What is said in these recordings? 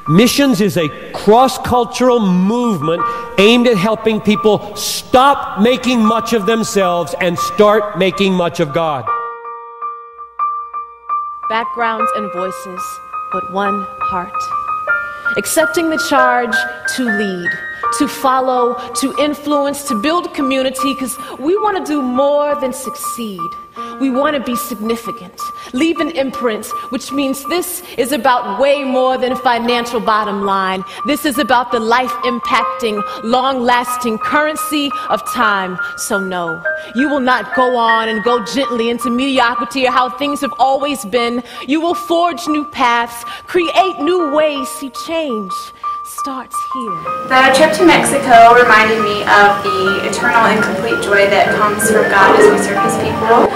Missions is a cross-cultural movement aimed at helping people stop making much of themselves and start making much of God. Backgrounds and voices, but one heart. Accepting the charge to lead, to follow, to influence, to build community, because we want to do more than succeed. We want to be significant, leave an imprint, which means this is about way more than financial bottom line. This is about the life-impacting, long-lasting currency of time. So no, you will not go on and go gently into mediocrity or how things have always been. You will forge new paths, create new ways. See, change starts here. The trip to Mexico reminded me of the eternal and complete joy that comes from God as we serve His people.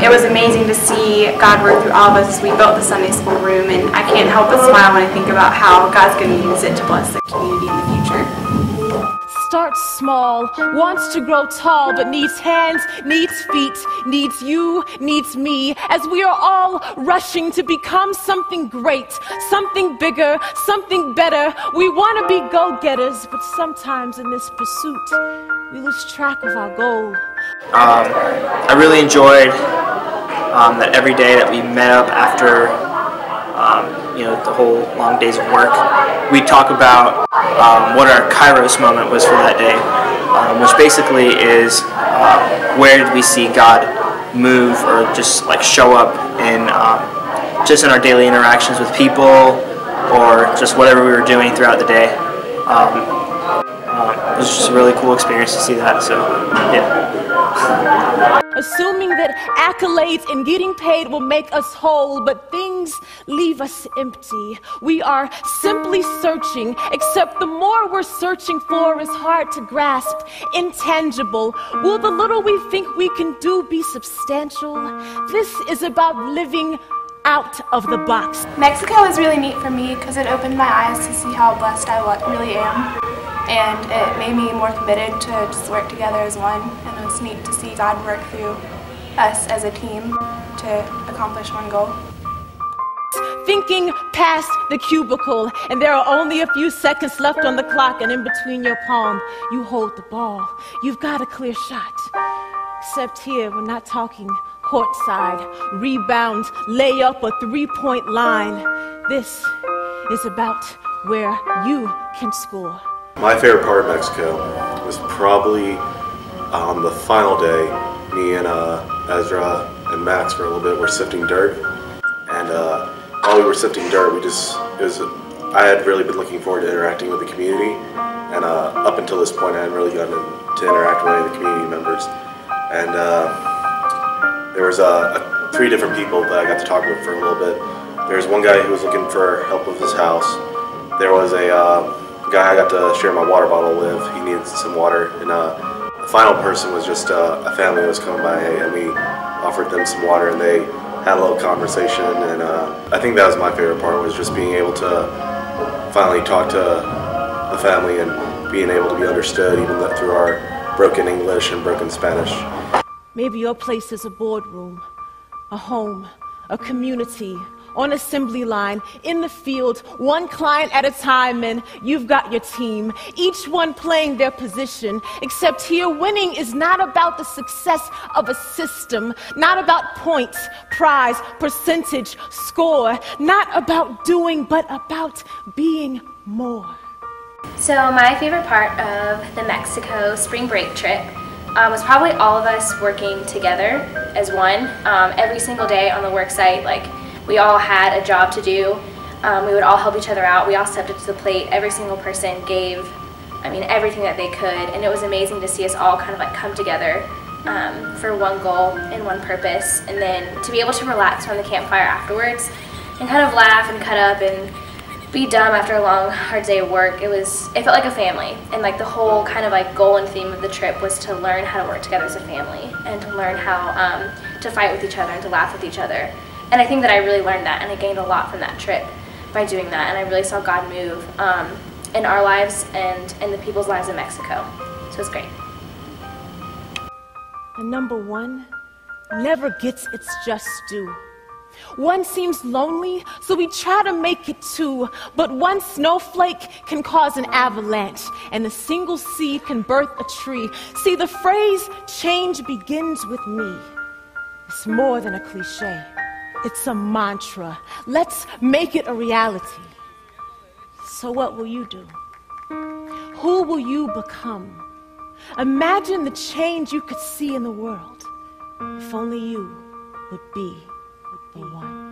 It was amazing to see God work through all of us as we built the Sunday school room, and I can't help but smile when I think about how God's going to use it to bless the community in the future. Starts small, wants to grow tall, but needs hands, needs feet, needs you, needs me, as we are all rushing to become something great, something bigger, something better. We want to be go-getters, but sometimes in this pursuit, we lose track of our goal. I really enjoyed that every day that we met up after the whole long days of work, we talk about what our Kairos moment was for that day, which basically is where did we see God move or just like show up in just in our daily interactions with people or just whatever we were doing throughout the day. It was just a really cool experience to see that, so yeah. Assuming that accolades and getting paid will make us whole, but things leave us empty. We are simply searching, except the more we're searching for is hard to grasp, intangible. Will the little we think we can do be substantial? This is about living out of the box. Mexico was really neat for me because it opened my eyes to see how blessed I really am. And it made me more committed to just work together as one. And it was neat to see God work through us as a team to accomplish one goal. Thinking past the cubicle, and there are only a few seconds left on the clock, and in between your palm, you hold the ball. You've got a clear shot. Except here, we're not talking courtside, rebound, layup, or three-point line. This is about where you can score. My favorite part of Mexico was probably on the final day. Me and Ezra and Max for a little bit were sifting dirt, and while we were sifting dirt, I had really been looking forward to interacting with the community, and up until this point I hadn't really gotten to interact with any of the community members. And there was 3 different people that I got to talk with for a little bit. There was one guy who was looking for help with his house. There was a guy I got to share my water bottle with. He needed some water, and the final person was just a family that was coming by, and we offered them some water, and they had a little conversation. And I think that was my favorite part, was just being able to finally talk to the family and being able to be understood, even through our broken English and broken Spanish. Maybe your place is a boardroom, a home, a community, on assembly line, in the field, one client at a time, and you've got your team, each one playing their position. Except here, winning is not about the success of a system, not about points, prize, percentage, score, not about doing, but about being more. So my favorite part of the Mexico spring break trip was probably all of us working together as one. Every single day on the work site, we all had a job to do. We would all help each other out. We all stepped up to the plate. Every single person gave, everything that they could. And it was amazing to see us all kind of come together for one goal and one purpose. And then to be able to relax around the campfire afterwards and kind of laugh and cut up and be done after a long, hard day of work. It felt like a family. And the whole kind of goal and theme of the trip was to learn how to work together as a family and to learn how to fight with each other and to laugh with each other. And I think that I really learned that, and I gained a lot from that trip by doing that, and I really saw God move in our lives and in the people's lives in Mexico. So it's great. And number one never gets its just due. One seems lonely, so we try to make it two. But one snowflake can cause an avalanche, and a single seed can birth a tree. See, the phrase, change begins with me, it's more than a cliche. It's a mantra. Let's make it a reality. So what will you do? Who will you become? Imagine the change you could see in the world if only you would be the one.